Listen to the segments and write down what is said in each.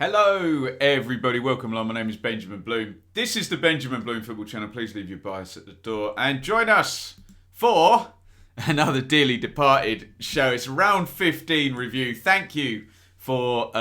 Hello everybody, welcome along. My name is Benjamin Bloom. This is the Benjamin Bloom Football Channel. Please leave your bias at the door and join us for another dearly departed show. It's round 15 review. Thank you for,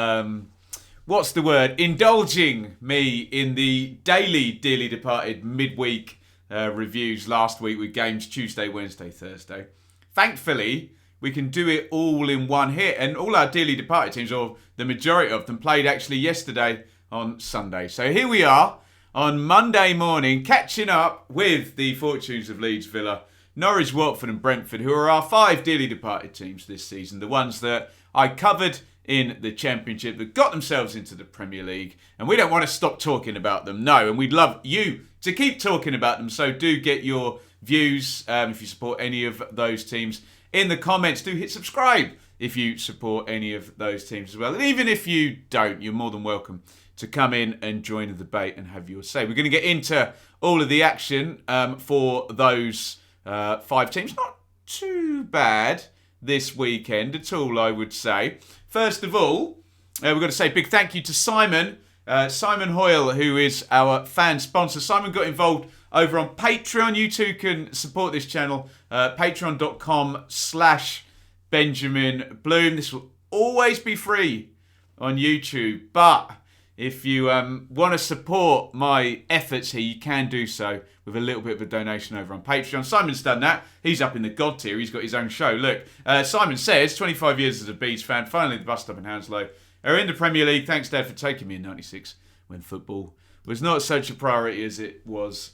indulging me in the daily dearly departed midweek reviews last week with games Tuesday, Wednesday, Thursday. Thankfully, we can do it all in one hit. And all our dearly departed teams, or the majority of them, played actually yesterday on Sunday. So here we are on Monday morning, catching up with the fortunes of Leeds, Villa, Norwich, Watford and Brentford, who are our 5 dearly departed teams this season. The ones that I covered in the Championship that got themselves into the Premier League. And we don't want to stop talking about them, no. And we'd love you to keep talking about them. So do get your views if you support any of those teams in the comments. Do hit subscribe if you support any of those teams as well. And even if you don't, you're more than welcome to come in and join the debate and have your say. We're going to get into all of the action for those 5 teams. Not too bad this weekend at all, I would say. First of all, we've got to say a big thank you to Simon Hoyle, who is our fan sponsor. Simon got involved over on Patreon. You too can support this channel. Patreon.com/Benjamin Bloom. This will always be free on YouTube. But if you want to support my efforts here, you can do so with a little bit of a donation over on Patreon. Simon's done that. He's up in the God tier. He's got his own show. Look, Simon says, 25 years as a Bees fan, finally the bus stop in Hounslow are in the Premier League. Thanks, Dad, for taking me in 96 when football was not such a priority as it was,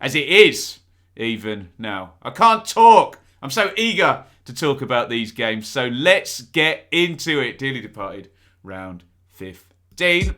as it is even now. I can't talk. I'm so eager to talk about these games. So let's get into it. Dearly departed, round 15.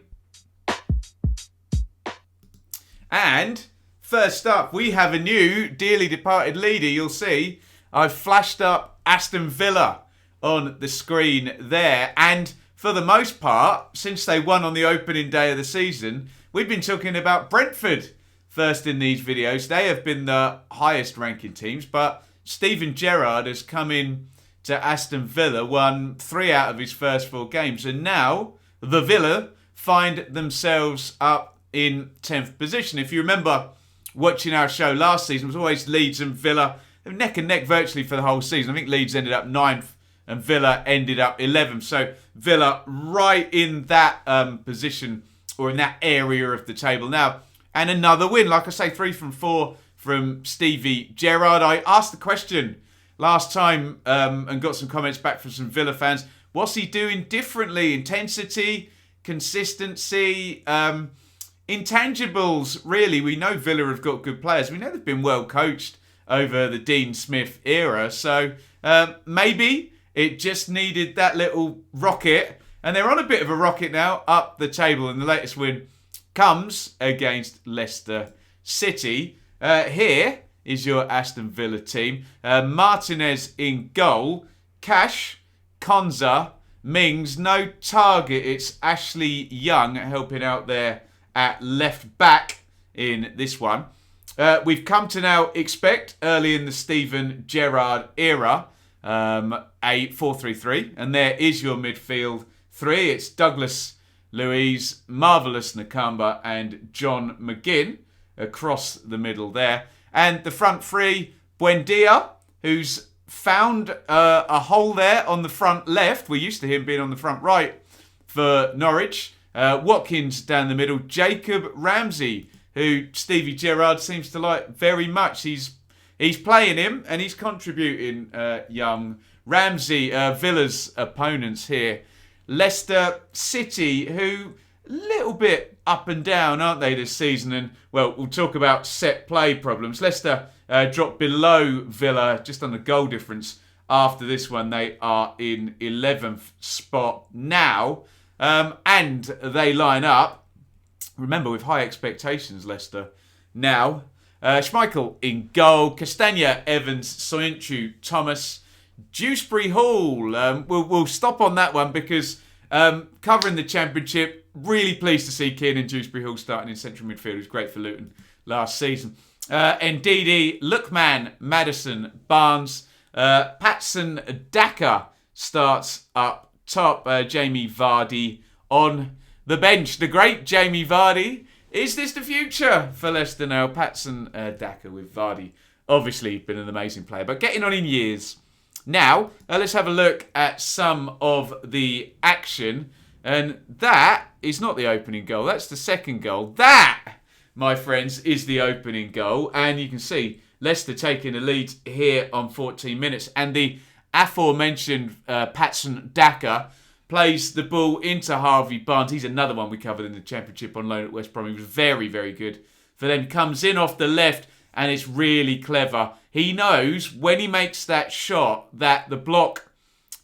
And first up, we have a new dearly departed leader. You'll see I've flashed up Aston Villa on the screen there. And for the most part, since they won on the opening day of the season, we've been talking about Brentford first in these videos. They have been the highest ranking teams, but Steven Gerrard has come in to Aston Villa, won 3 out of his first 4 games, and now the Villa find themselves up in 10th position. If you remember watching our show last season, it was always Leeds and Villa. They were neck and neck virtually for the whole season. I think Leeds ended up 9th and Villa ended up 11th. So Villa right in that position, or in that area of the table now. And another win, like I say, 3 from 4 from Stevie Gerrard. I asked the question last time and got some comments back from some Villa fans. What's he doing differently? Intensity, consistency, intangibles, really. We know Villa have got good players. We know they've been well coached over the Dean Smith era. So maybe it just needed that little rocket. And they're on a bit of a rocket now, up the table. And the latest win comes against Leicester City. Here is your Aston Villa team. Martinez in goal. Cash, Konza, Mings. No Target. It's Ashley Young helping out there at left back in this one. We've come to now expect, early in the Steven Gerrard era, a 4-3-3. And there is your midfield 3. It's Douglas Luiz, Marvellous Nakamba and John McGinn across the middle there. And the front 3, Buendia, who's found a hole there on the front left. We're used to him being on the front right for Norwich. Watkins down the middle. Jacob Ramsey, who Stevie Gerrard seems to like very much. He's playing him and he's contributing, young Ramsey. Villa's opponents here. Leicester City, who a little bit up and down, aren't they, this season? And, well, we'll talk about set play problems. Leicester dropped below Villa just on the goal difference after this one. They are in 11th spot now. And they line up, remember, with high expectations, Leicester. Now, Schmeichel in goal. Castagna, Evans, Soyuncu, Thomas, Dewsbury Hall. We'll stop on that one because covering the Championship, really pleased to see Kiernan Dewsbury Hall starting in central midfield. It was great for Luton last season. Ndidi, Lookman, Maddison, Barnes, Patson Daka starts up top. Jamie Vardy on the bench. The great Jamie Vardy. Is this the future for Leicester now? Patson Daka with Vardy. Obviously been an amazing player, but getting on in years. Now, let's have a look at some of the action. And that is not the opening goal. That's the second goal. That, my friends, is the opening goal. And you can see Leicester taking the lead here on 14 minutes. And the aforementioned Patson Daka plays the ball into Harvey Barnes. He's another one we covered in the Championship on loan at West Brom. He was very, very good for them. Comes in off the left, and it's really clever. He knows when he makes that shot that the block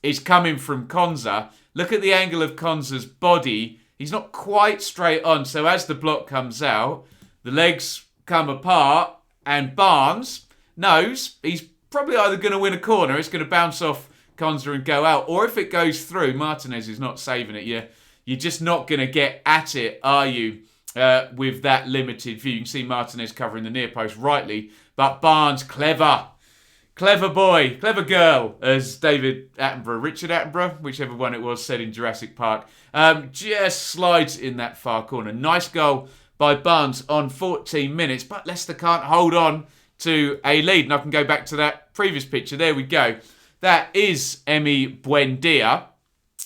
is coming from Konsa. Look at the angle of Konsa's body. He's not quite straight on. So as the block comes out, the legs come apart, and Barnes knows he's probably either going to win a corner, it's going to bounce off Konsa and go out, or if it goes through, Martinez is not saving it. You're just not going to get at it, are you, with that limited view? You can see Martinez covering the near post rightly, but Barnes, clever boy, clever girl, as Richard Attenborough, whichever one it was, said in Jurassic Park, just slides in that far corner. Nice goal by Barnes on 14 minutes, but Leicester can't hold on to a lead. And I can go back to that previous picture. There we go. That is Emi Buendia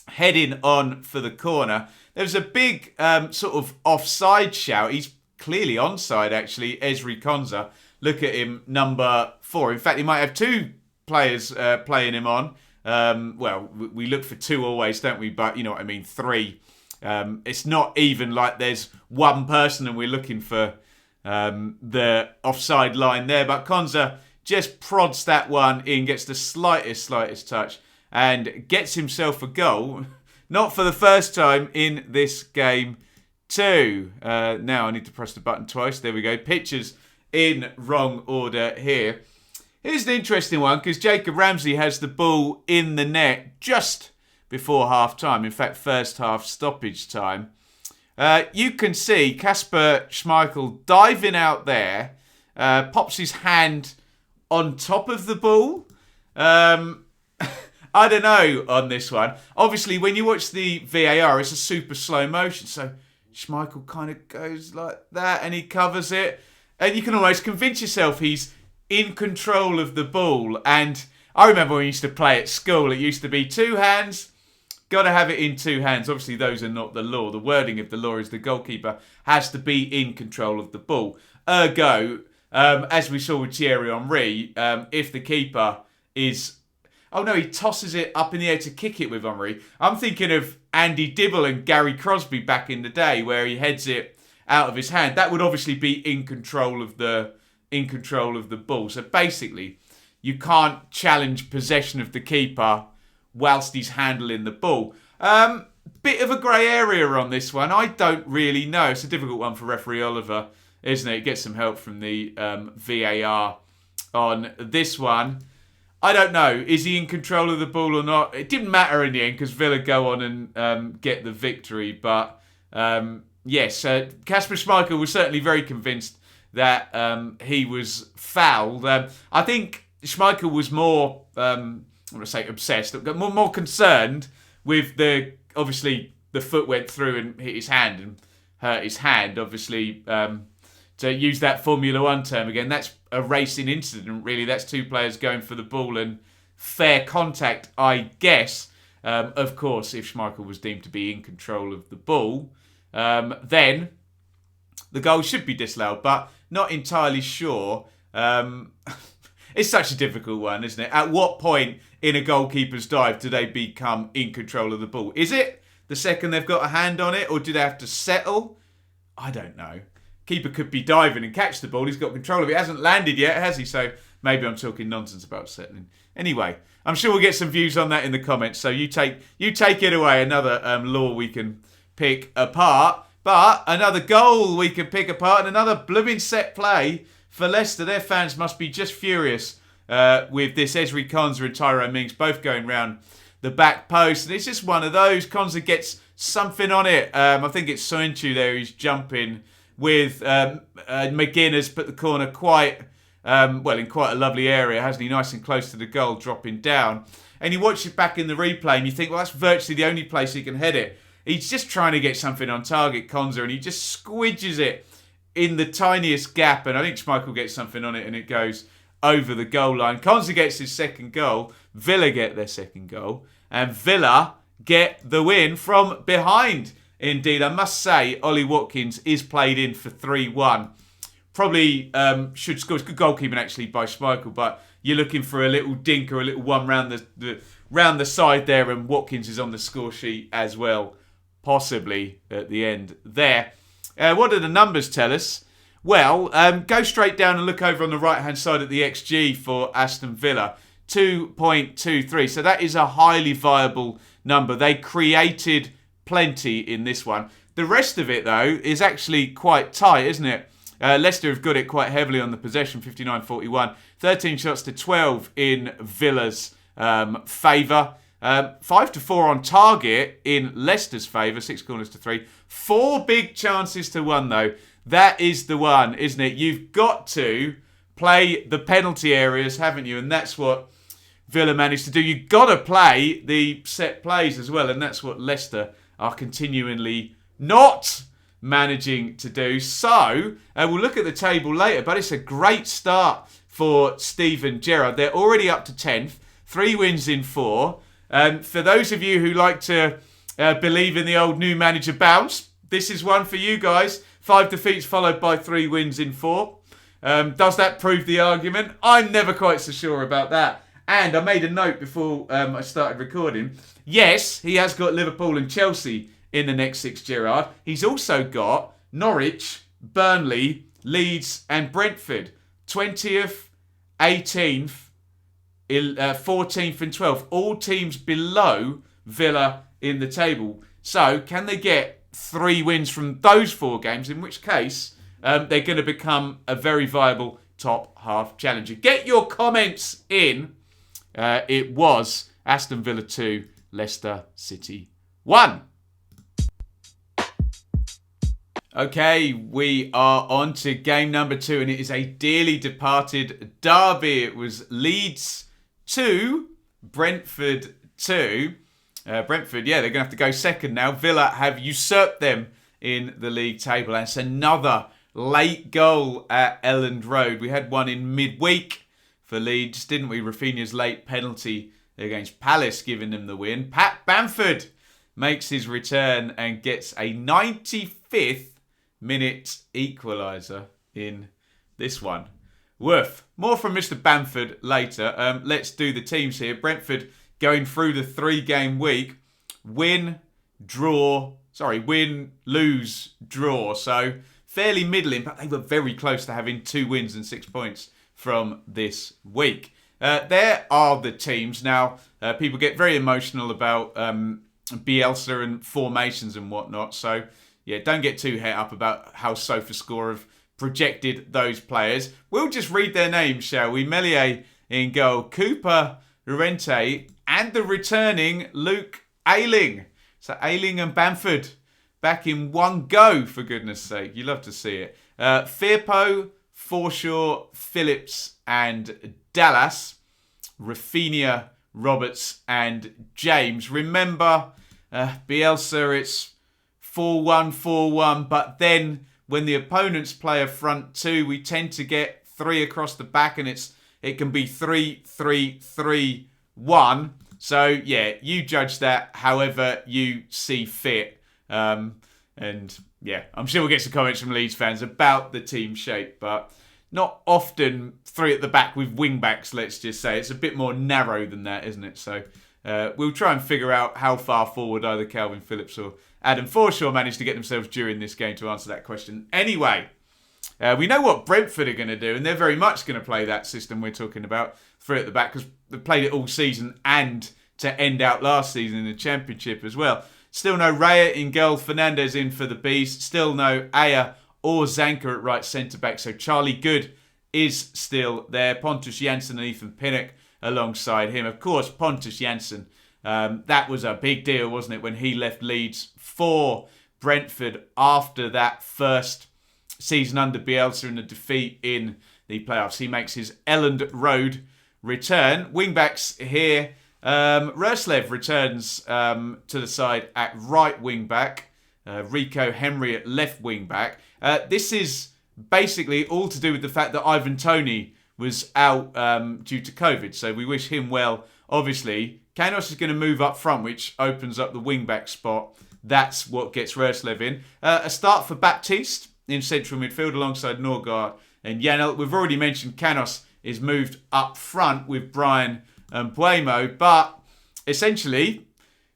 heading on for the corner. There was a big sort of offside shout. He's clearly onside, actually, Ezri Konsa. Look at him, number 4. In fact, he might have 2 players playing him on. Well, we look for 2 always, don't we? But you know what I mean, 3. It's not even like there's one person and we're looking for the offside line there. But Konsa just prods that one in, gets the slightest touch, and gets himself a goal. Not for the first time in this game too. Now I need to press the button twice. There we go. Pictures in wrong order here. Here's an interesting one, because Jacob Ramsey has the ball in the net just before half-time. In fact, first half stoppage time. You can see Kasper Schmeichel diving out there, pops his hand on top of the ball. I don't know on this one. Obviously, when you watch the VAR, it's a super slow motion. So Schmeichel kind of goes like that and he covers it. And you can almost convince yourself he's in control of the ball. And I remember when we used to play at school, it used to be 2 hands. Got to have it in 2 hands. Obviously, those are not the law. The wording of the law is the goalkeeper has to be in control of the ball. Ergo, as we saw with Thierry Henry, if the keeper is... Oh no, he tosses it up in the air to kick it with Henry. I'm thinking of Andy Dibble and Gary Crosby back in the day, where he heads it out of his hand. That would obviously be in control of the ball. So basically, you can't challenge possession of the keeper whilst he's handling the ball. Bit of a grey area on this one. I don't really know. It's a difficult one for referee Oliver, isn't it? Get some help from the VAR on this one. I don't know. Is he in control of the ball or not? It didn't matter in the end because Villa go on and get the victory. But yes, Kasper Schmeichel was certainly very convinced that he was fouled. I think Schmeichel was more, I'm going to say obsessed, more concerned with obviously the foot went through and hit his hand and hurt his hand. Obviously, to use that Formula 1 term again, that's a racing incident, really. That's 2 players going for the ball and fair contact, I guess. Of course, if Schmeichel was deemed to be in control of the ball, then the goal should be disallowed, but not entirely sure. It's such a difficult one, isn't it? At what point in a goalkeeper's dive do they become in control of the ball? Is it the second they've got a hand on it, or do they have to settle? I don't know. Keeper could be diving and catch the ball. He's got control of it. He hasn't landed yet, has he? So maybe I'm talking nonsense about settling. Anyway, I'm sure we'll get some views on that in the comments. So you take it away. Another law we can pick apart. But another goal we can pick apart and another blooming set play for Leicester. Their fans must be just furious with this Ezri Konsa and Tyrone Mings both going round the back post. And it's just one of those. Konsa gets something on it. I think it's Sointu there who's jumping with McGinn put the corner quite, in quite a lovely area, hasn't he? Nice and close to the goal, dropping down. And you watch it back in the replay and you think, well, that's virtually the only place he can head it. He's just trying to get something on target, Konza, and he just squidges it in the tiniest gap. And I think Schmeichel gets something on it and it goes over the goal line. Konza gets his second goal. Villa get their second goal. And Villa get the win from behind. Indeed, I must say, Ollie Watkins is played in for 3-1. Probably should score. It's good goalkeeping actually by Schmeichel, but you're looking for a little dink or a little one round the side there, and Watkins is on the score sheet as well, possibly at the end there. What do the numbers tell us? Well, go straight down and look over on the right-hand side at the XG for Aston Villa. 2.23. So that is a highly viable number. They created plenty in this one. The rest of it, though, is actually quite tight, isn't it? Leicester have got it quite heavily on the possession, 59-41. 13 shots to 12 in Villa's favour. 5-4 on target in Leicester's favour, 6 corners to 3. 4 big chances to 1, though. That is the one, isn't it? You've got to play the penalty areas, haven't you? And that's what Villa managed to do. You've got to play the set plays as well, and that's what Leicester are continually not managing to do. So, we'll look at the table later, but it's a great start for Steven Gerrard. They're already up to 10th, 3 wins in 4. For those of you who like to believe in the old new manager bounce, this is one for you guys. 5 defeats followed by 3 wins in 4. Does that prove the argument? I'm never quite so sure about that. And I made a note before I started recording. Yes, he has got Liverpool and Chelsea in the next 6, Gerrard. He's also got Norwich, Burnley, Leeds and Brentford. 20th, 18th, 14th and 12th. All teams below Villa in the table. So, can they get 3 wins from those 4 games? In which case, they're going to become a very viable top half challenger. Get your comments in. It was Aston Villa 2, Leicester City 1. Okay, we are on to game number 2, and it is a dearly departed derby. It was Leeds 2, Brentford 2. Brentford, yeah, they're going to have to go second now. Villa have usurped them in the league table. And it's another late goal at Elland Road. We had one in midweek for Leeds, didn't we? Rafinha's late penalty against Palace giving them the win. Pat Bamford makes his return and gets a 95th minute equaliser in this one. Worth. More from Mr. Bamford later. Let's do the teams here. Brentford going through the 3-game week. Win, lose, draw. So fairly middling, but they were very close to having 2 wins and 6 points from this week. There are the teams. Now, people get very emotional about Bielsa and formations and whatnot. So, yeah, don't get too het up about how SofaScore have projected those players. We'll just read their names, shall we? Meslier in goal, Cooper, Llorente, and the returning Luke Ayling. So Ayling and Bamford back in one go, for goodness sake. You love to see it. Firpo, Forshaw, Phillips, and Dallas. Rafinha, Roberts, and James. Remember, Bielsa, it's 4-1, 4-1, but then when the opponents play a front 2, we tend to get 3 across the back, and it can be 3-3-3-1. So, yeah, you judge that however you see fit. And, yeah, I'm sure we'll get some comments from Leeds fans about the team shape, but not often 3 at the back with wing-backs, let's just say. It's a bit more narrow than that, isn't it? So, we'll try and figure out how far forward either Calvin Phillips or Adam Forshaw managed to get themselves during this game to answer that question. Anyway, we know what Brentford are going to do, and they're very much going to play that system we're talking about, 3 at the back, because they've played it all season and to end out last season in the Championship as well. Still no Raya in goal, Fernandez in for the Bees. Still no Aya or Zanka at right centre-back, so Charlie Good is still there. Pontus Jansson and Ethan Pinnock alongside him. Of course, Pontus Jansson, that was a big deal, wasn't it, when he left Leeds for Brentford after that first season under Bielsa and the defeat in the playoffs. He makes his Elland Road return. Wingbacks here, Roslev returns to the side at right wing back. Rico Henry at left wing back. This is basically all to do with the fact that Ivan Toney was out due to COVID. So we wish him well, obviously. Canos is going to move up front, which opens up the wing back spot. That's what gets Roslev in. A start for Baptiste in central midfield alongside Norgard and Janel. We've already mentioned Canos is moved up front with Brian and Buemo. But essentially,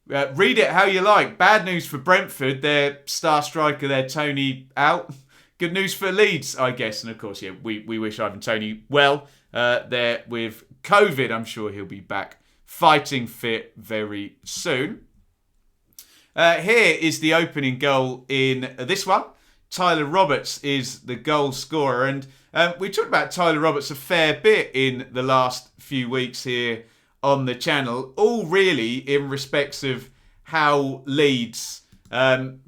read it how you like. Bad news for Brentford. Their star striker there, Toney, out. Good news for Leeds, I guess. And of course, yeah, we wish Ivan Toney well there with COVID. I'm sure he'll be back fighting fit very soon. Here is the opening goal in this one. Tyler Roberts is the goal scorer. And we talked about Tyler Roberts a fair bit in the last few weeks here on the channel. All really in respects of how Leeds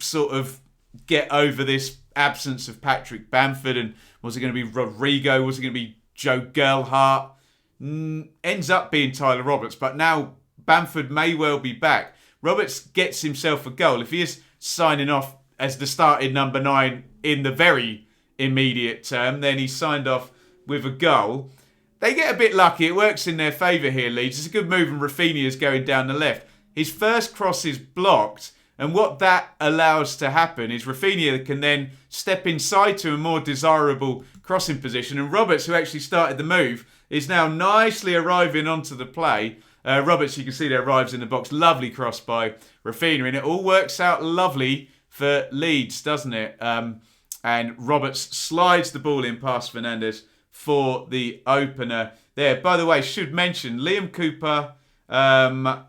sort of get over this absence of Patrick Bamford. And was it going to be Rodrigo? Was it going to be Joe Gerhardt? Ends up being Tyler Roberts. But now Bamford may well be back. Roberts gets himself a goal. If he is signing off as the starting number 9 in the very immediate term, then he's signed off with a goal. They get a bit lucky. It works in their favour here, Leeds. It's a good move, and Rafinha's going down the left. His first cross is blocked, and what that allows to happen is Rafinha can then step inside to a more desirable crossing position, and Roberts, who actually started the move, is now nicely arriving onto the play. Roberts, you can see there, arrives in the box. Lovely cross by Rafinha, and it all works out lovely for Leeds, doesn't it? And Roberts slides the ball in past Fernandes for the opener there. By the way, should mention Liam Cooper out,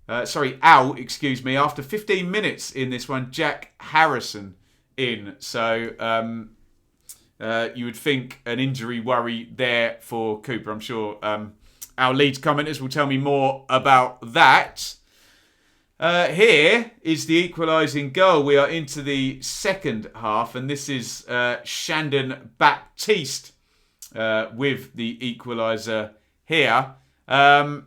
after 15 minutes in this one. Jack Harrison in. So you would think an injury worry there for Cooper. I'm sure our Leeds commenters will tell me more about that. Here is the equalising goal. We are into the second half, and this is Shandon Baptiste with the equaliser here. A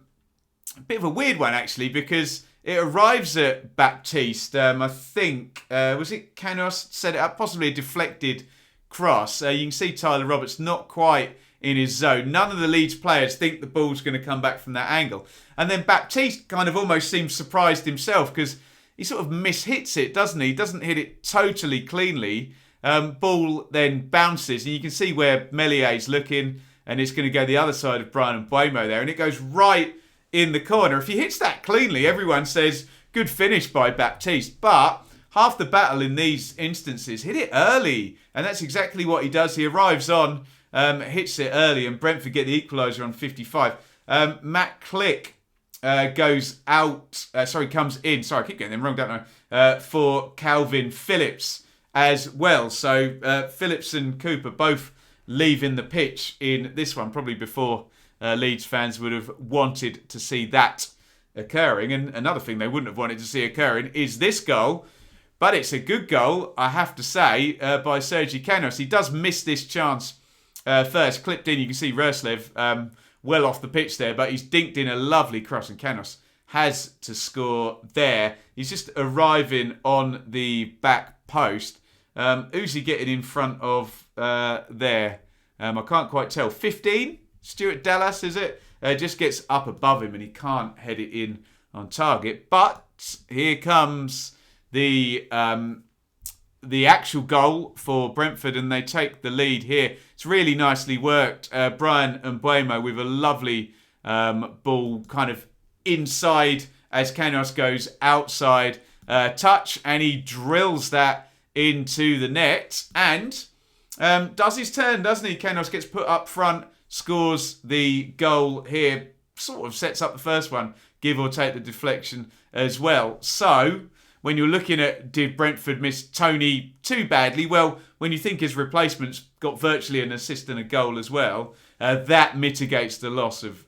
bit of a weird one, actually, because it arrives at Baptiste. I think, was it Canos set it up? Possibly a deflected cross. You can see Tyler Roberts not quite in his zone. None of the Leeds players think the ball's going to come back from that angle. And then Baptiste kind of almost seems surprised himself because he sort of mishits it, doesn't he? He doesn't hit it totally cleanly. Ball then bounces, and you can see where Mellier's looking, and it's going to go the other side of Brian and Buemo there, and it goes right in the corner. If he hits that cleanly, everyone says good finish by Baptiste. But half the battle in these instances, hit it early, and that's exactly what he does. He arrives on, hits it early, and Brentford get the equaliser on 55. Matt Click comes in. Sorry, I keep getting them wrong, don't I? For Calvin Phillips as well. So Phillips and Cooper both leaving the pitch in this one, probably before Leeds fans would have wanted to see that occurring. And another thing they wouldn't have wanted to see occurring is this goal. But it's a good goal, I have to say, by Sergi Canos. He does miss this chance first. Clipped in, you can see Roslev well off the pitch there, but he's dinked in a lovely cross, and Canos has to score there. He's just arriving on the back post. Who's he getting in front of there? I can't quite tell. 15? Stuart Dallas, is it? Just gets up above him, and he can't head it in on target. But here comes the actual goal for Brentford, and they take the lead here. It's really nicely worked. Brian and Buemo with a lovely ball kind of inside as Canos goes outside touch, and he drills that into the net and does his turn, doesn't he? Canos gets put up front, scores the goal here, sort of sets up the first one, give or take the deflection as well. So when you're looking at, did Brentford miss Toney too badly? Well, when you think his replacements got virtually an assist and a goal as well, that mitigates the loss of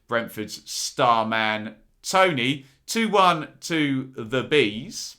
Brentford's star man, Toney. 2-1 to the Bees.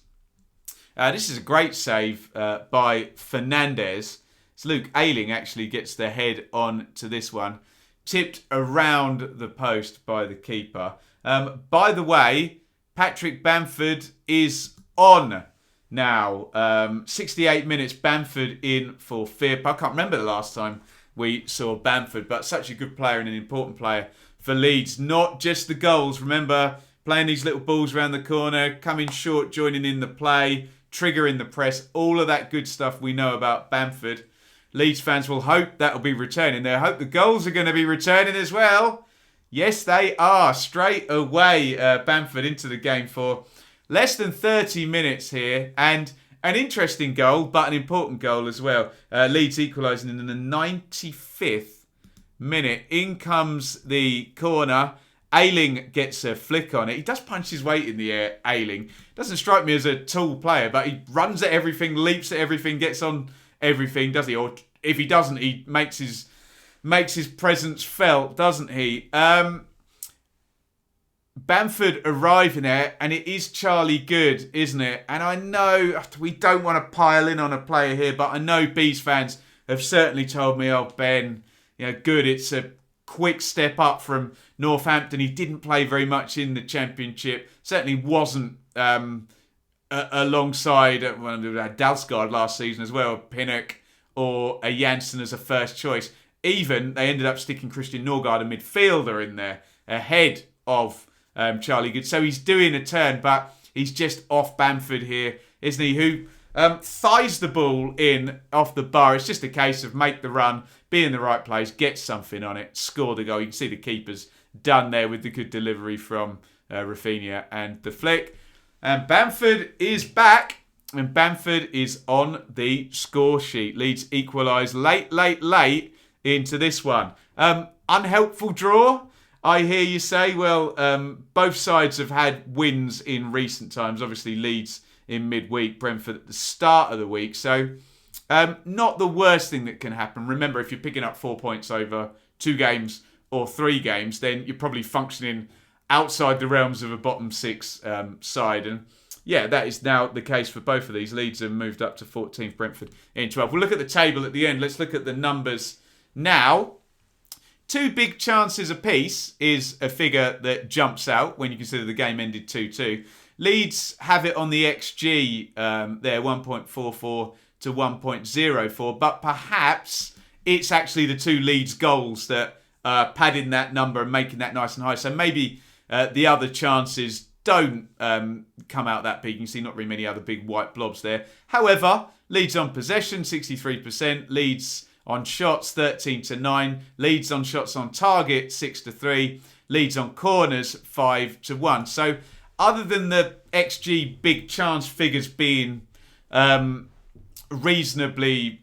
This is a great save by Fernandes. It's Luke Ayling actually gets the head on to this one. tipped around the post by the keeper. By the way, Patrick Bamford is on now. 68 minutes, Bamford in for Firp. I can't remember the last time we saw Bamford, but such a good player and an important player for Leeds. Not just the goals. Remember, playing these little balls around the corner, coming short, joining in the play, triggering the press, all of that good stuff we know about Bamford. Leeds fans will hope that will be returning. They hope the goals are going to be returning as well. Yes, they are. Straight away, Bamford into the game for less than 30 minutes here. And an interesting goal, but an important goal as well. Leeds equalising in the 95th minute. In comes the corner. Ayling gets a flick on it. He does punch his weight in the air, Ayling. Doesn't strike me as a tall player, but he runs at everything, leaps at everything, gets on everything, does he? Or if he doesn't, he makes his presence felt, doesn't he? Bamford arriving there, and it is Charlie Good, isn't it? And I know we don't want to pile in on a player here, but I know Bees fans have certainly told me, oh, Ben, Good, it's a quick step up from Northampton. He didn't play very much in the Championship. Certainly wasn't alongside Dalsgaard last season as well, Pinnock or a Janssen as a first choice. Even they ended up sticking Christian Norgard, a midfielder, in there ahead of Charlie Good. So he's doing a turn, but he's just off Bamford here, isn't he? Who thighs the ball in off the bar. It's just a case of make the run, be in the right place, get something on it, score the goal. You can see the keeper's done there with the good delivery from Rafinha and the flick. And Bamford is back, and Bamford is on the score sheet. Leeds equalise late into this one. Unhelpful draw, I hear you say. Well, both sides have had wins in recent times. Obviously, Leeds in midweek, Brentford at the start of the week. So, not the worst thing that can happen. Remember, if you're picking up 4 points over 2 games or 3 games, then you're probably functioning outside the realms of a bottom 6 side. And yeah, that is now the case for both of these. Leeds have moved up to 14th, Brentford in 12th. We'll look at the table at the end. Let's look at the numbers now. 2 big chances apiece is a figure that jumps out when you consider the game ended 2-2. Leeds have it on the XG there, 1.44 to 1.04, but perhaps it's actually the 2 Leeds goals that padding that number and making that nice and high. So maybe the other chances don't come out that big. You can see not very many other big white blobs there. However, Leeds on possession, 63%. Leeds on shots, 13-9. Leeds on shots on target, 6-3. Leeds on corners, 5-1. So other than the XG big chance figures being reasonably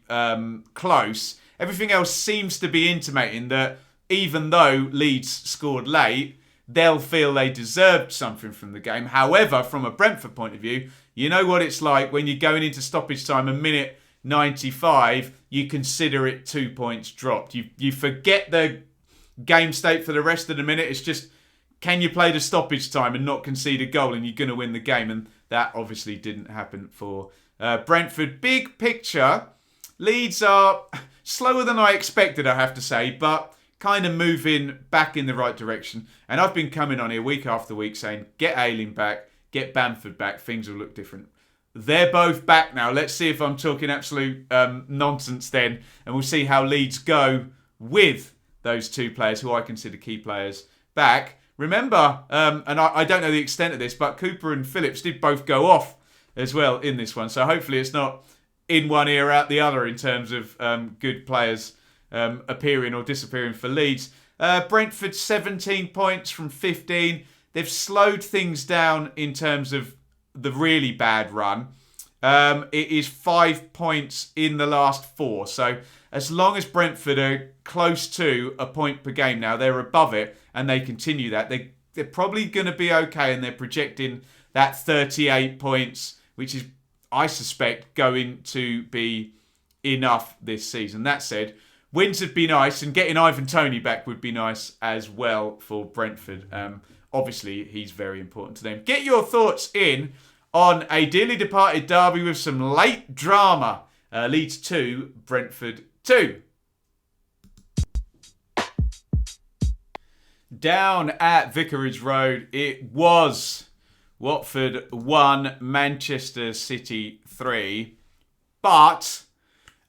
close, everything else seems to be intimating that even though Leeds scored late, they'll feel they deserved something from the game. However, from a Brentford point of view, you know what it's like when you're going into stoppage time a minute 95, you consider it 2 points dropped. You forget the game state for the rest of the minute. It's just, can you play the stoppage time and not concede a goal and you're going to win the game? And that obviously didn't happen for Brentford. Big picture, Leeds are slower than I expected, I have to say, but kind of moving back in the right direction. And I've been coming on here week after week saying, get Ayling back, get Bamford back, things will look different. They're both back now. Let's see if I'm talking absolute nonsense then. And we'll see how Leeds go with those 2 players who I consider key players back. Remember, and I don't know the extent of this, but Cooper and Phillips did both go off as well in this one. So hopefully it's not in one ear, out the other in terms of good players appearing or disappearing for Leeds. Brentford 17 points from 15. They've slowed things down in terms of the really bad run. It is 5 points in the last 4. So as long as Brentford are close to a point per game now, they're above it and they continue that, they're probably going to be okay, and they're projecting that 38 points, which is, I suspect, going to be enough this season. That said, wins would be nice, and getting Ivan Toney back would be nice as well for Brentford. Obviously, he's very important to them. Get your thoughts in on a dearly departed derby with some late drama. Leeds 2, Brentford 2. Down at Vicarage Road, it was Watford 1, Manchester City 3. But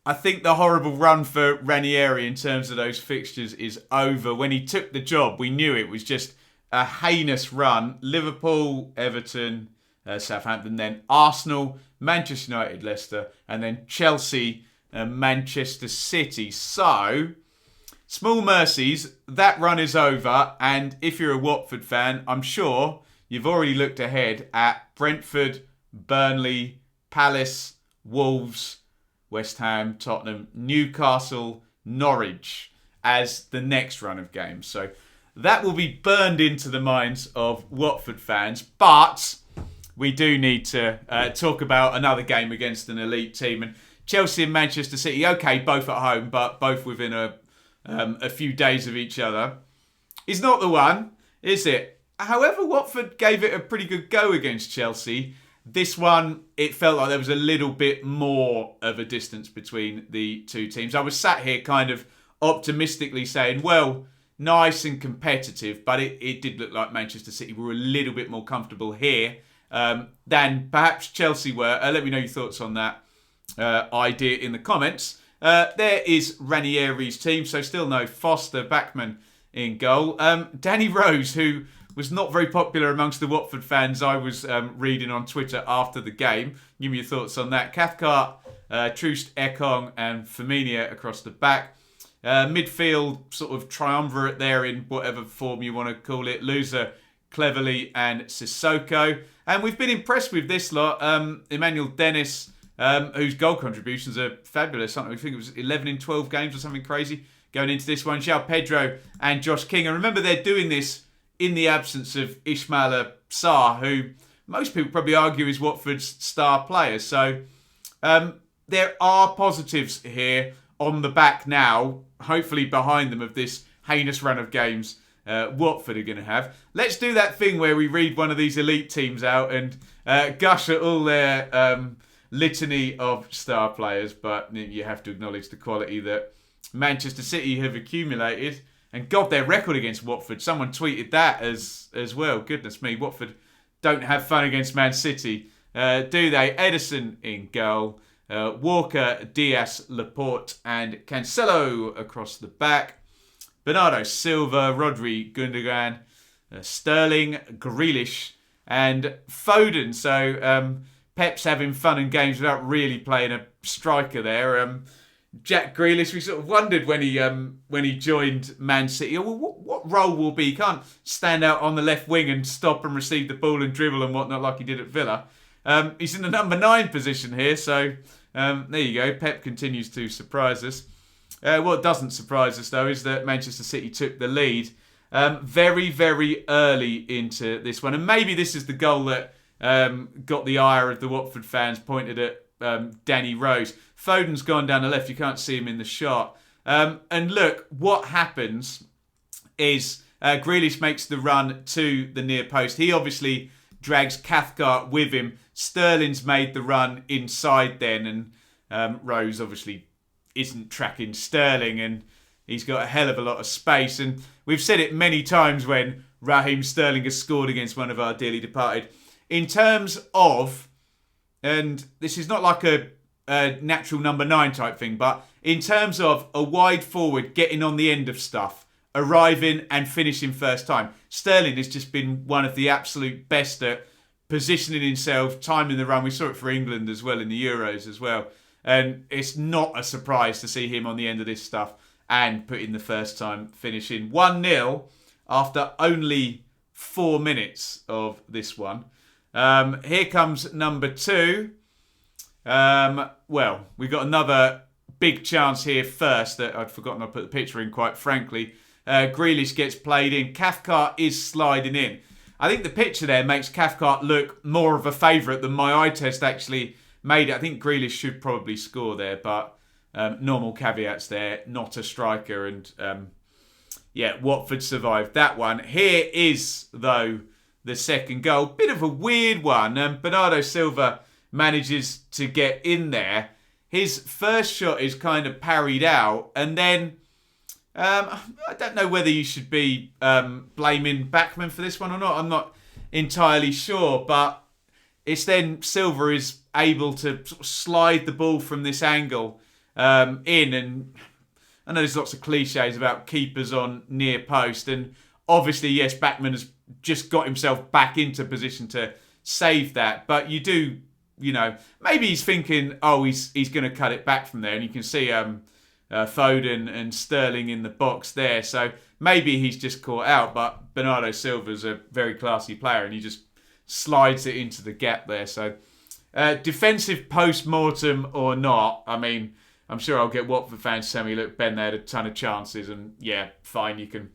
I think the horrible run for Ranieri in terms of those fixtures is over. When he took the job, we knew it was just a heinous run. Liverpool, Everton, Southampton, then Arsenal, Manchester United, Leicester, and then Chelsea and Manchester City. So, small mercies, that run is over. And if you're a Watford fan, I'm sure you've already looked ahead at Brentford, Burnley, Palace, Wolves, West Ham, Tottenham, Newcastle, Norwich as the next run of games. So that will be burned into the minds of Watford fans. But we do need to talk about another game against an elite team. And Chelsea and Manchester City, okay, both at home, but both within a few days of each other. Is not the one, is it? However, Watford gave it a pretty good go against Chelsea. This one, it felt like there was a little bit more of a distance between the two teams. I was sat here kind of optimistically saying, well, nice and competitive, but it did look like Manchester City were a little bit more comfortable here than perhaps Chelsea were. Let me know your thoughts on that idea in the comments. There is Ranieri's team, so still no Foster, Bachmann in goal. Danny Rose, who was not very popular amongst the Watford fans I was reading on Twitter after the game. Give me your thoughts on that. Cathcart, Troost, Ekong and Firmino across the back. Midfield sort of triumvirate there in whatever form you want to call it. Loser, Cleverley and Sissoko. And we've been impressed with this lot. Emmanuel Dennis, whose goal contributions are fabulous. I think it was 11 in 12 games or something crazy going into this one. João Pedro and Josh King. And remember, they're doing this in the absence of Ismaila Sarr, who most people probably argue is Watford's star player. So there are positives here on the back now, hopefully behind them, of this heinous run of games Watford are going to have. Let's do that thing where we read one of these elite teams out and gush at all their litany of star players, but you have to acknowledge the quality that Manchester City have accumulated. And God, their record against Watford, someone tweeted that as well. Goodness me, Watford don't have fun against Man City, do they? Edison in goal, Walker, Diaz, Laporte and Cancelo across the back. Bernardo Silva, Rodri, Gundogan, Stirling, Grealish and Foden. So Pep's having fun and games without really playing a striker there. Jack Grealish, we sort of wondered when he joined Man City, what role will be? He can't stand out on the left wing and stop and receive the ball and dribble and whatnot like he did at Villa. He's in the number 9 position here, so there you go. Pep continues to surprise us. What doesn't surprise us, though, is that Manchester City took the lead very, very early into this one. And maybe this is the goal that got the ire of the Watford fans pointed at Danny Rose. Foden's gone down the left. You can't see him in the shot. And look, what happens is Grealish makes the run to the near post. He obviously drags Cathcart with him. Sterling's made the run inside then. And Rose obviously isn't tracking Sterling. And he's got a hell of a lot of space. And we've said it many times when Raheem Sterling has scored against one of our dearly departed. In terms of, and this is not like a natural number 9 type thing, but in terms of a wide forward getting on the end of stuff, arriving and finishing first time, Sterling has just been one of the absolute best at positioning himself, timing the run. We saw it for England as well in the Euros as well. And it's not a surprise to see him on the end of this stuff and putting the first time finishing 1-0 after only 4 minutes of this one. Here comes number 2. Well, we got another big chance here first that I'd forgotten I put the picture in, quite frankly. Grealish gets played in. Cathcart is sliding in. I think the picture there makes Cathcart look more of a favourite than my eye test actually made it. I think Grealish should probably score there, but normal caveats there, not a striker. And Watford survived that one. Here is, though, the second goal. Bit of a weird one. Bernardo Silva manages to get in there. His first shot is kind of parried out, and then I don't know whether you should be blaming Bachmann for this one or not. I'm not entirely sure, but it's then Silva is able to sort of slide the ball from this angle in, and I know there's lots of cliches about keepers on near post, and obviously, yes, Bachmann has just got himself back into position to save that, but you do, maybe he's thinking, oh, he's going to cut it back from there, and you can see Forde and Stirling in the box there, so maybe he's just caught out, but Bernardo Silva's a very classy player, and he just slides it into the gap there, so defensive post-mortem or not, I mean, I'm sure I'll get Watford fans to tell me, look, Ben, they had a ton of chances, and yeah, fine, you can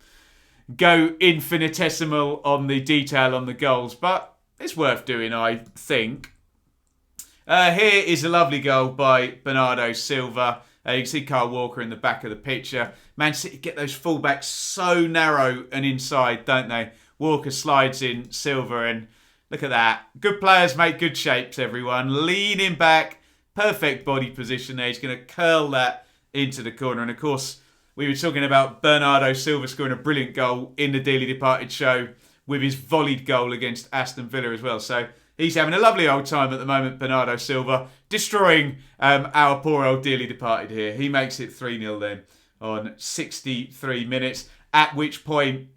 go infinitesimal on the detail on the goals, but it's worth doing, I think. Here is a lovely goal by Bernardo Silva. You can see Kyle Walker in the back of the picture. Man City get those fullbacks so narrow and inside, don't they? Walker slides in Silva, and look at that. Good players make good shapes, everyone. Leaning back. Perfect body position there. He's going to curl that into the corner. And of course, we were talking about Bernardo Silva scoring a brilliant goal in the Dearly Departed show with his volleyed goal against Aston Villa as well. So he's having a lovely old time at the moment, Bernardo Silva, destroying our poor old Dearly Departed here. He makes it 3-0 then on 63 minutes, at which point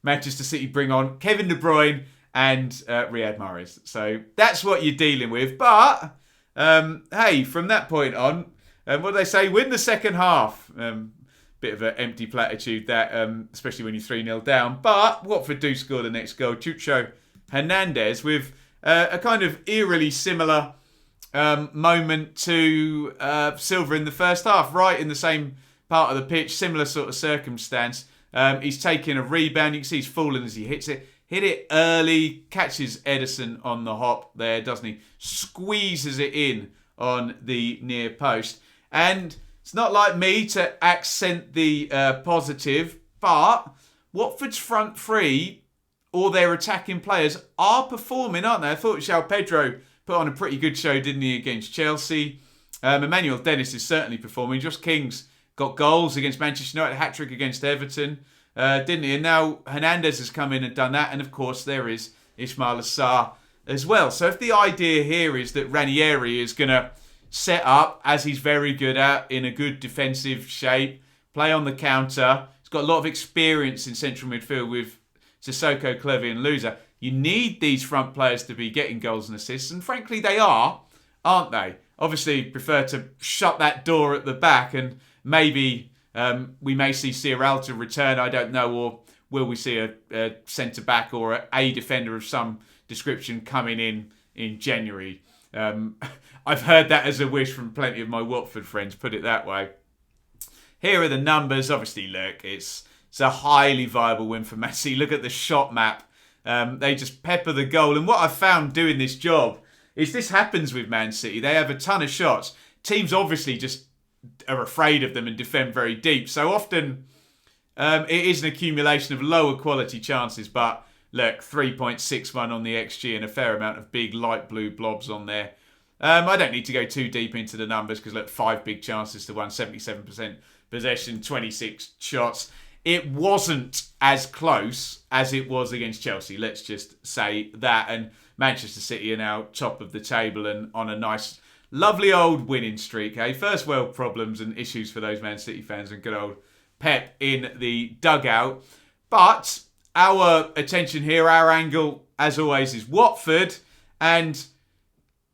Manchester City bring on Kevin De Bruyne and Riyad Mahrez. So that's what you're dealing with. But hey, from that point on, what do they say? Win the second half. Bit of an empty platitude that, especially when you're 3-0 down. But Watford do score the next goal. Chucho Hernandez with a kind of eerily similar moment to Silva in the first half. Right in the same part of the pitch. Similar sort of circumstance. He's taking a rebound. You can see he's falling as he hits it. Hit it early, catches Edison on the hop there, doesn't he? Squeezes it in on the near post. And it's not like me to accent the positive, but Watford's front three, or their attacking players, are performing, aren't they? I thought João Pedro put on a pretty good show, didn't he, against Chelsea? Emmanuel Dennis is certainly performing. Josh King's got goals against Manchester United, hat-trick against Everton. Didn't he? And now Hernandez has come in and done that. And of course, there is Ismail Assar as well. So if the idea here is that Ranieri is going to set up, as he's very good at, in a good defensive shape, play on the counter, he's got a lot of experience in central midfield with Sissoko, Clevy and Louza. You need these front players to be getting goals and assists. And frankly, they are, aren't they? Obviously, prefer to shut that door at the back, and maybe we may see Sierralta return, I don't know, or will we see a centre-back or a defender of some description coming in January? I've heard that as a wish from plenty of my Watford friends, put it that way. Here are the numbers. Obviously, look, it's a highly viable win for Man City. Look at the shot map. They just pepper the goal. And what I've found doing this job is this happens with Man City. They have a ton of shots. Teams obviously just are afraid of them and defend very deep. So often it is an accumulation of lower quality chances. But look, 3.61 on the XG and a fair amount of big light blue blobs on there. I don't need to go too deep into the numbers because look, 5 big chances to 1, 77% possession, 26 shots. It wasn't as close as it was against Chelsea. Let's just say that. And Manchester City are now top of the table and on a nice, lovely old winning streak. First world problems and issues for those Man City fans and good old Pep in the dugout. But our attention here, our angle, as always, is Watford. And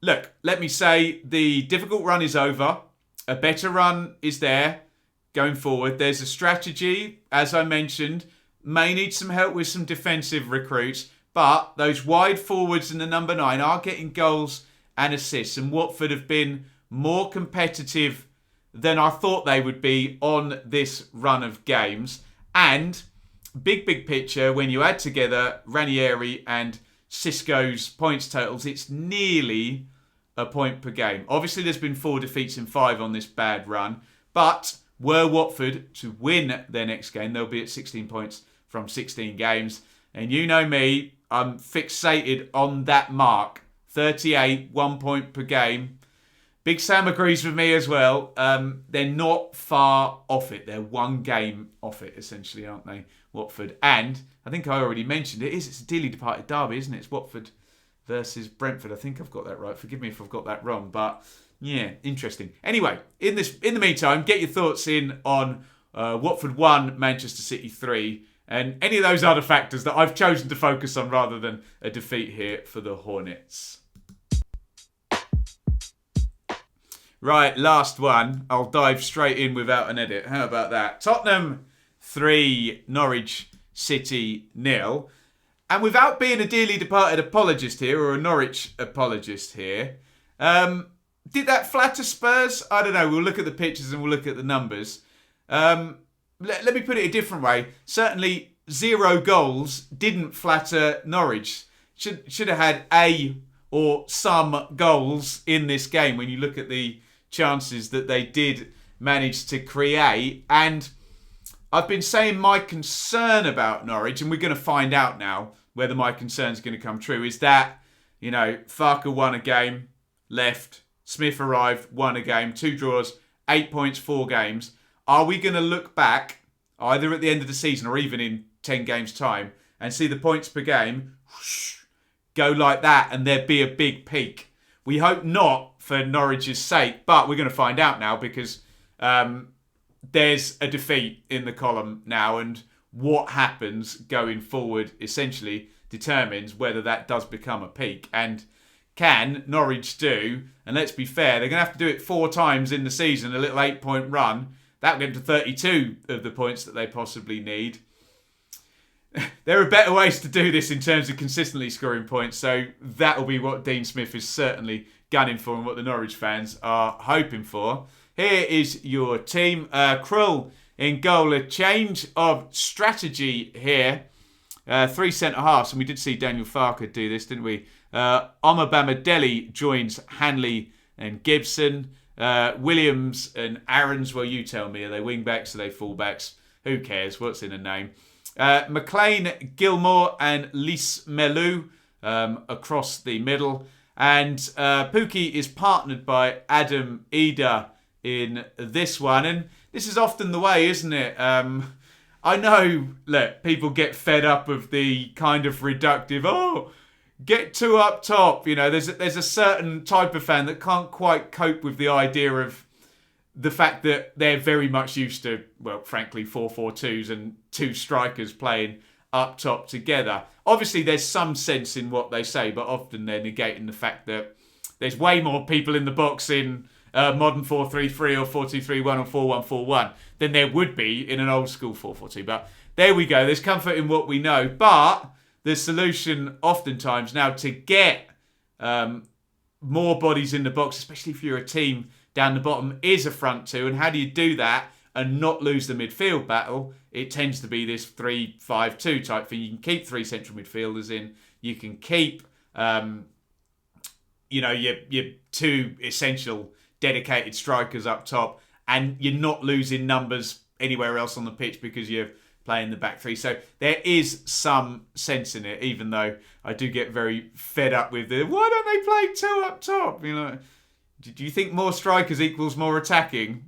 look, let me say the difficult run is over. A better run is there going forward. There's a strategy, as I mentioned, may need some help with some defensive recruits, but those wide forwards and the number 9 are getting goals and assists, and Watford have been more competitive than I thought they would be on this run of games. And big picture, when you add together Ranieri and Xisco's points totals, it's nearly a point per game. Obviously, there's been 4 defeats in 5 on this bad run, but were Watford to win their next game, they'll be at 16 points from 16 games. And you know me, I'm fixated on that mark. 38, 1 point per game. Big Sam agrees with me as well. They're not far off it. They're one game off it, essentially, aren't they, Watford? And I think I already mentioned it. It's a dearly departed derby, isn't it? It's Watford versus Brentford. I think I've got that right. Forgive me if I've got that wrong. But, yeah, interesting. Anyway, in the meantime, get your thoughts in on Watford 1, Manchester City 3, and any of those other factors that I've chosen to focus on rather than a defeat here for the Hornets. Right, last one. I'll dive straight in without an edit. How about that? Tottenham 3, Norwich City 0. And without being a dearly departed apologist here, or a Norwich apologist here, did that flatter Spurs? I don't know. We'll look at the pictures and we'll look at the numbers. Let me put it a different way. Certainly 0 goals didn't flatter Norwich. Should have had a or some goals in this game when you look at the chances that they did manage to create. And I've been saying my concern about Norwich, and we're going to find out now whether my concern is going to come true, is that, you know, Farke won a game, left. Smith arrived, won a game, 2 draws, 8 points, 4 games. Are we going to look back, either at the end of the season or even in 10 games' time, and see the points per game whoosh, go like that and there be a big peak? We hope not for Norwich's sake, but we're going to find out now because there's a defeat in the column now, and what happens going forward essentially determines whether that does become a peak. And can Norwich do, and let's be fair, they're going to have to do it 4 times in the season, a little 8-point run. That'll get them to 32 of the points that they possibly need. There are better ways to do this in terms of consistently scoring points, so that'll be what Dean Smith is certainly gunning for and what the Norwich fans are hoping for. Here is your team. Krul in goal. A change of strategy here. 3 centre-halves, and we did see Daniel Farke do this, didn't we? Omobamidele joins Hanley and Gibson. Williams and Aarons, well, you tell me. Are they wing-backs? Are they full-backs? Who cares? What's in a name? McLean, Gilmore and Lys Melu across the middle. And Pukki is partnered by Adam Ida in this one. And this is often the way, isn't it? I know, look, people get fed up of the kind of reductive, get 2 up top. You know, there's a certain type of fan that can't quite cope with the idea of the fact that they're very much used to, well, frankly, 4-4-2s and 2 strikers playing up top together. Obviously, there's some sense in what they say, but often they're negating the fact that there's way more people in the box in modern 4-3-3 or 4-2-3-1 or 4-1-4-1 than there would be in an old school 4-4-2. But there we go. There's comfort in what we know. But the solution oftentimes now to get more bodies in the box, especially if you're a team down the bottom, is a front 2. And how do you do that and not lose the midfield battle? It tends to be this 3-5-2 type thing. You can keep 3 central midfielders in. You can keep, your 2 essential dedicated strikers up top, and you're not losing numbers anywhere else on the pitch because you're playing the back 3. So there is some sense in it, even though I do get very fed up with the, why don't they play 2 up top? You know, do you think more strikers equals more attacking?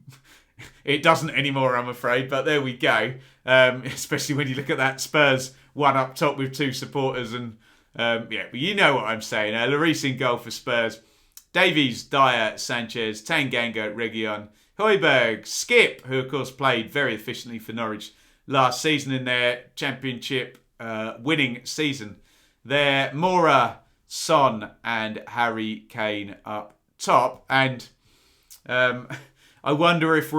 It doesn't anymore, I'm afraid, but there we go. Especially when you look at that Spurs 1 up top with 2 supporters. And but you know what I'm saying. Lloris in goal for Spurs. Davies, Dyer, Sanchez, Tanganga, Reguilon, Højbjerg, Skip, who of course played very efficiently for Norwich last season in their championship winning season. There, Mora, Son and Harry Kane up top. And I wonder if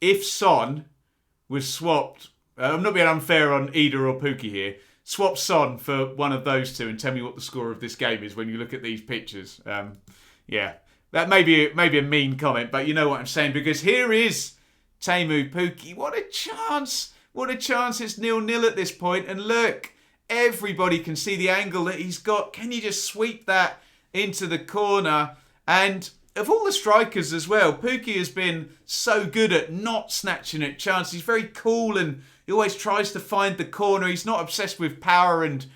if Son was swapped, I'm not being unfair on Ida or Pukki here, swap Son for one of those 2 and tell me what the score of this game is when you look at these pictures. That may be a mean comment, but you know what I'm saying, because here is Teemu Pukki. What a chance! What a chance! It's 0-0 at this point, and look, everybody can see the angle that he's got. Can you just sweep that into the corner? And of all the strikers as well, Pukki has been so good at not snatching at chances. He's very cool and he always tries to find the corner. He's not obsessed with power and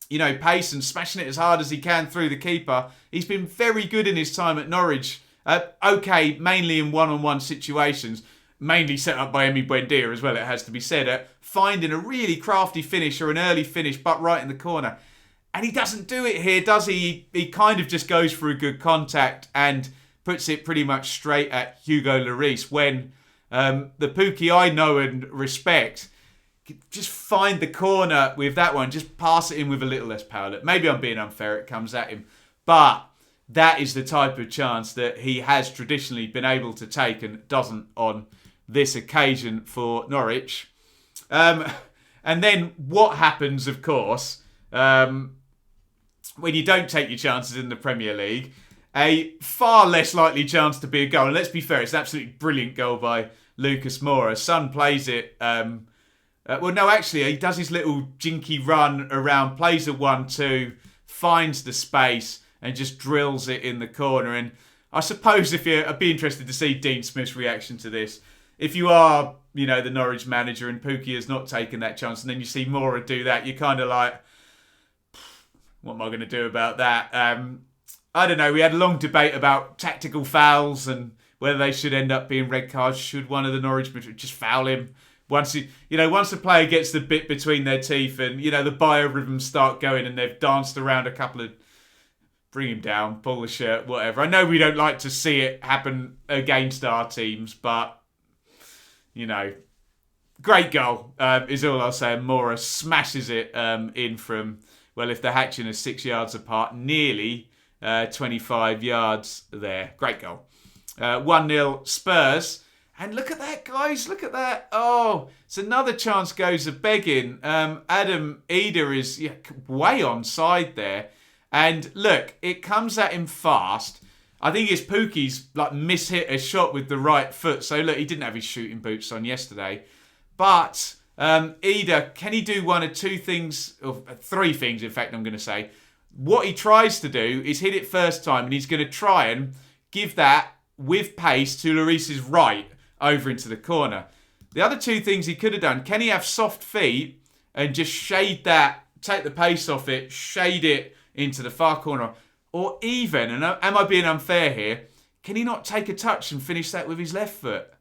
pace and smashing it as hard as he can through the keeper. He's been very good in his time at Norwich. Okay, mainly in one-on-one situations, mainly set up by Emi Buendia as well, it has to be said, at finding a really crafty finish or an early finish, but right in the corner. And he doesn't do it here, does he? He kind of just goes for a good contact and puts it pretty much straight at Hugo Lloris when the Pookie I know and respect just find the corner with that one, just pass it in with a little less power. Look, maybe I'm being unfair, it comes at him. But that is the type of chance that he has traditionally been able to take and doesn't on this occasion for Norwich. And then what happens, of course, when you don't take your chances in the Premier League, a far less likely chance to be a goal. And let's be fair, it's an absolutely brilliant goal by Lucas Moura. Son plays it. He does his little jinky run around, plays a 1-2, finds the space and just drills it in the corner. And I suppose I'd be interested to see Dean Smith's reaction to this. If you are, the Norwich manager and Pookie has not taken that chance and then you see Moura do that, you're kind of like, what am I going to do about that? I don't know. We had a long debate about tactical fouls and whether they should end up being red cards. Should one of the Norwich midfielders just foul him? Once the player gets the bit between their teeth and, the biorhythms start going and they've danced around a couple of, bring him down, pull the shirt, whatever. I know we don't like to see it happen against our teams, but, great goal is all I'll say. Moura smashes it in from, if the hatching is 6 yards apart, nearly 25 yards there. Great goal. 1-0 Spurs. And look at that, guys. Look at that. Oh, it's another chance goes a begging. Adam Eder is way onside there. And look, it comes at him fast. I think it's Pookie's mishit a shot with the right foot. So look, he didn't have his shooting boots on yesterday. But Eder, can he do one or two things, or three things, in fact, I'm going to say. What he tries to do is hit it first time, and he's going to try and give that with pace to Lloris's right over into the corner. The other two things he could have done, can he have soft feet and just shade that, take the pace off it, shade it into the far corner? Or even, and am I being unfair here, can he not take a touch and finish that with his left foot?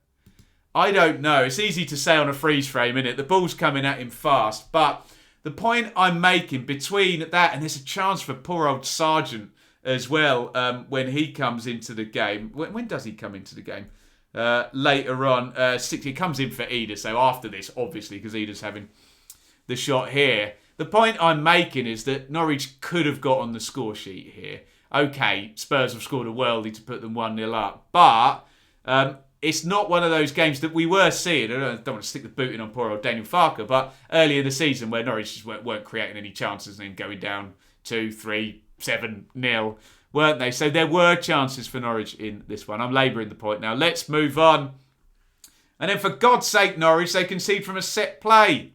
I don't know. It's easy to say on a freeze frame, isn't it? The ball's coming at him fast. But the point I'm making between that, and there's a chance for poor old Sargent as well when he comes into the game. When does he come into the game? Later on, he comes in for Eder. So after this, obviously, because Eder's having the shot here. The point I'm making is that Norwich could have got on the score sheet here. Okay, Spurs have scored a worldie to put them 1-0 up. But it's not one of those games that we were seeing. I don't want to stick the boot in on poor old Daniel Farke, but early in the season where Norwich just weren't creating any chances and then going down 2-3, 7-0, weren't they? So there were chances for Norwich in this one. I'm labouring the point now. Let's move on. And then for God's sake, Norwich, they concede from a set play.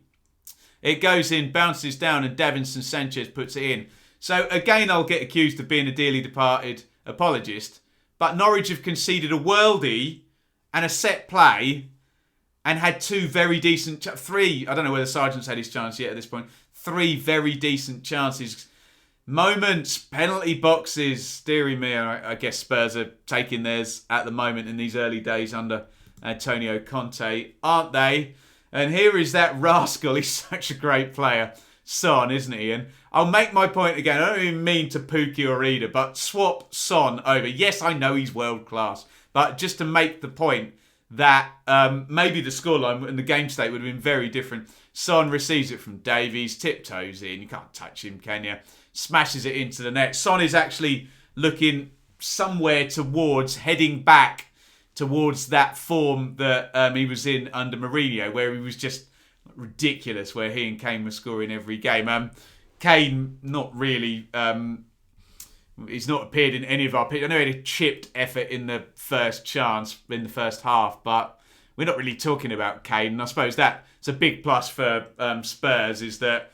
It goes in, bounces down, and Davinson Sanchez puts it in. So again, I'll get accused of being a dearly departed apologist, but Norwich have conceded a worldie and a set play and had two very decent, three, I don't know whether Sargent's had his chance yet at this point, three very decent chances. Moments, penalty boxes, dearie me, I guess Spurs are taking theirs at the moment in these early days under Antonio Conte, aren't they? And here is that rascal, he's such a great player, Son, isn't he? And I'll make my point again, I don't even mean to Pookie or Eder, but swap Son over. Yes, I know he's world class, but just to make the point that maybe the scoreline and the game state would have been very different. Son receives it from Davies, tiptoes in, you can't touch him, can you? Smashes it into the net. Son is actually looking somewhere towards, heading back towards that form that he was in under Mourinho, where he was just ridiculous, where he and Kane were scoring every game. Kane, not really... he's not appeared in any of our pictures. I know he had a chipped effort in the first chance, in the first half, but we're not really talking about Kane. And I suppose that's a big plus for Spurs, is that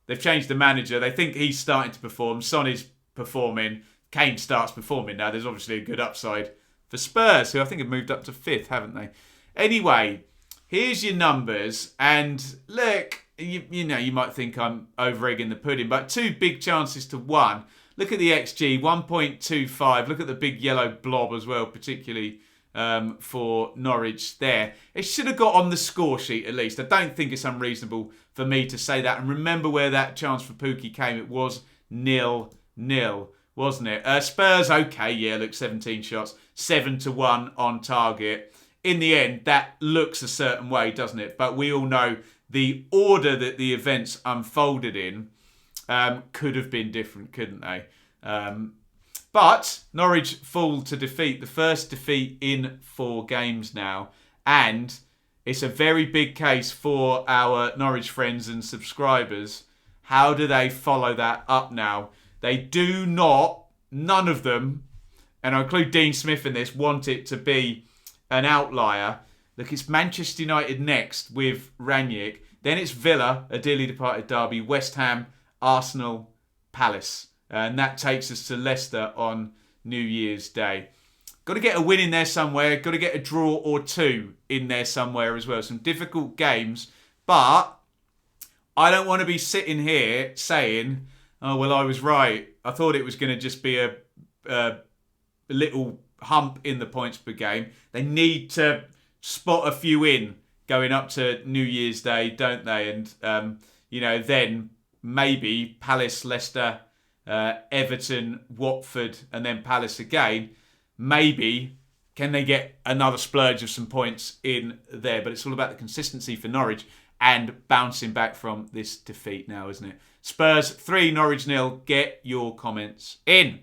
they've changed the manager. They think he's starting to perform. Son is performing. Kane starts performing now. There's obviously a good upside for Spurs, who I think have moved up to 5th, haven't they? Anyway, here's your numbers. And look, you might think I'm over-egging the pudding, but 2 big chances to 1. Look at the XG, 1.25. Look at the big yellow blob as well, particularly for Norwich there. It should have got on the score sheet at least. I don't think it's unreasonable for me to say that. And remember where that chance for Pookie came. It was 0-0, wasn't it? Spurs, okay, yeah, look, 17 shots, 7-1 on target. In the end, that looks a certain way, doesn't it? But we all know the order that the events unfolded in could have been different, couldn't they? But Norwich fall to defeat, the first defeat in 4 games now. And it's a very big case for our Norwich friends and subscribers. How do they follow that up now? They do not, none of them, and I include Dean Smith in this, want it to be an outlier. Look, it's Manchester United next with Rangnick. Then it's Villa, a dearly departed derby, West Ham, Arsenal, Palace. And that takes us to Leicester on New Year's Day. Got to get a win in there somewhere. Got to get a draw or 2 in there somewhere as well. Some difficult games. But I don't want to be sitting here saying, oh, well, I was right. I thought it was going to just be a little hump in the points per game. They need to spot a few in going up to New Year's Day, don't they? And, then maybe Palace, Leicester, Everton, Watford, and then Palace again. Maybe can they get another splurge of some points in there? But it's all about the consistency for Norwich and bouncing back from this defeat now, isn't it? Spurs 3, Norwich 0. Get your comments in.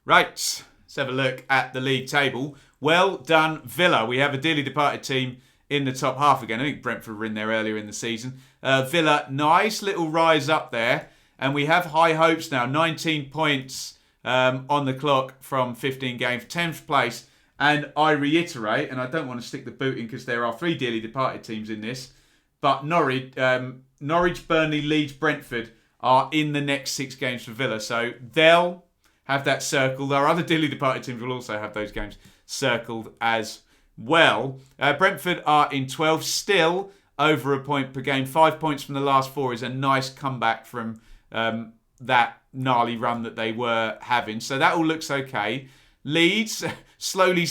Right, let's have a look at the league table. Well done, Villa. We have a dearly departed team in the top half again. I think Brentford were in there earlier in the season. Villa, nice little rise up there. And we have high hopes now. 19 points on the clock from 15 games. 10th place. And I reiterate, and I don't want to stick the boot in because there are 3 dearly departed teams in this. But Norwich, Burnley, Leeds, Brentford are in the next 6 games for Villa. So they'll have that circled. Our other dearly departed teams will also have those games circled as well. Brentford are in 12th, still over a point per game. 5 points from the last 4 is a nice comeback from that gnarly run that they were having. So that all looks okay. Leeds, slowly,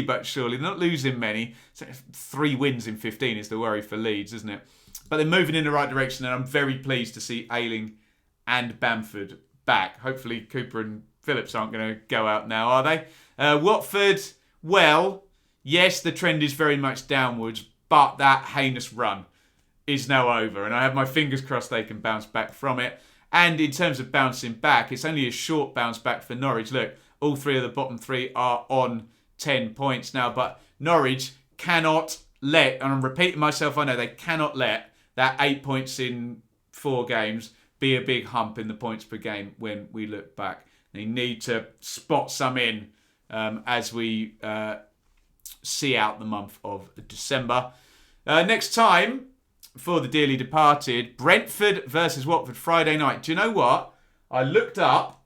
but surely. They're not losing many. So 3 wins in 15 is the worry for Leeds, isn't it? But they're moving in the right direction, and I'm very pleased to see Ailing and Bamford back. Hopefully Cooper and Phillips aren't going to go out now, are they? Watford, well, yes, the trend is very much downwards, but that heinous run is now over, and I have my fingers crossed they can bounce back from it. And in terms of bouncing back, it's only a short bounce back for Norwich. Look, all 3 of the bottom 3 are on 10 points now, but Norwich cannot let, and I'm repeating myself, I know, they cannot let that 8 points in 4 games be a big hump in the points per game when we look back. They need to spot some in as we see out the month of December. Next time for the dearly departed, Brentford versus Watford Friday night. Do you know what? I looked up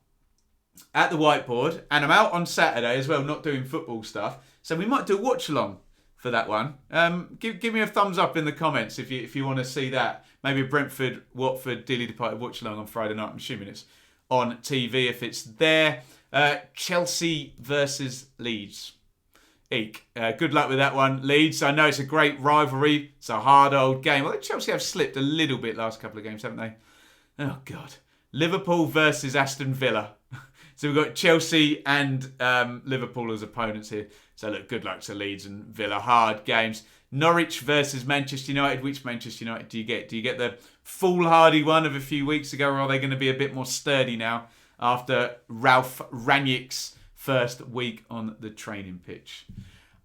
at the whiteboard, and I'm out on Saturday as well, not doing football stuff. So we might do a watch along for that one. Give me a thumbs up in the comments if you want to see that. Maybe a Brentford Watford dearly departed watch along on Friday night. I'm assuming it's on TV if it's there. Chelsea versus Leeds. Eek. Good luck with that one, Leeds. I know it's a great rivalry. It's a hard old game. Well, Chelsea have slipped a little bit last couple of games, haven't they? Oh, God. Liverpool versus Aston Villa. So we've got Chelsea and Liverpool as opponents here. So look, good luck to Leeds and Villa. Hard games. Norwich versus Manchester United. Which Manchester United do you get? Do you get the foolhardy one of a few weeks ago, or are they going to be a bit more sturdy now after Ralph Rangnick's first week on the training pitch?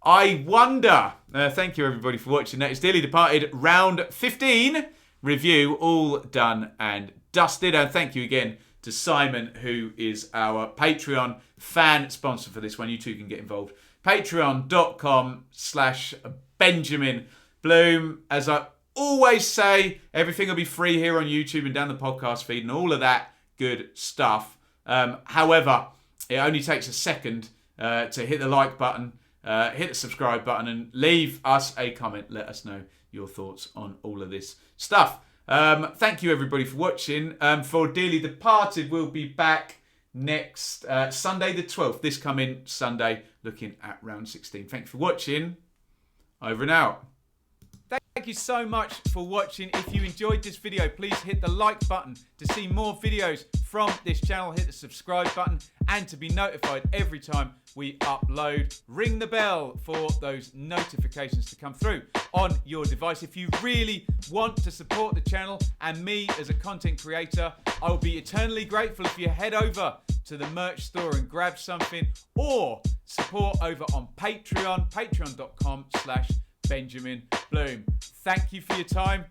I wonder. Thank you, everybody, for watching. That is Dearly Departed Round 15 review, all done and dusted. And thank you again to Simon, who is our Patreon fan sponsor for this one. You too can get involved. Patreon.com/Benjamin Bloom. As I always say, everything will be free here on YouTube and down the podcast feed and all of that good stuff. However, it only takes a second to hit the like button hit the subscribe button and leave us a comment. Let us know your thoughts on all of this stuff. Thank you everybody for watching. For Dearly Departed, we'll be back next Sunday the 12th. This coming Sunday, looking at round 16. Thank you for watching. Over and out. Thank you so much for watching. If you enjoyed this video, please hit the like button to see more videos from this channel. Hit the subscribe button and to be notified every time we upload. Ring the bell for those notifications to come through on your device. If you really want to support the channel and me as a content creator, I will be eternally grateful if you head over to the merch store and grab something, or support over on Patreon, patreon.com/Benjamin Bloom. Thank you for your time.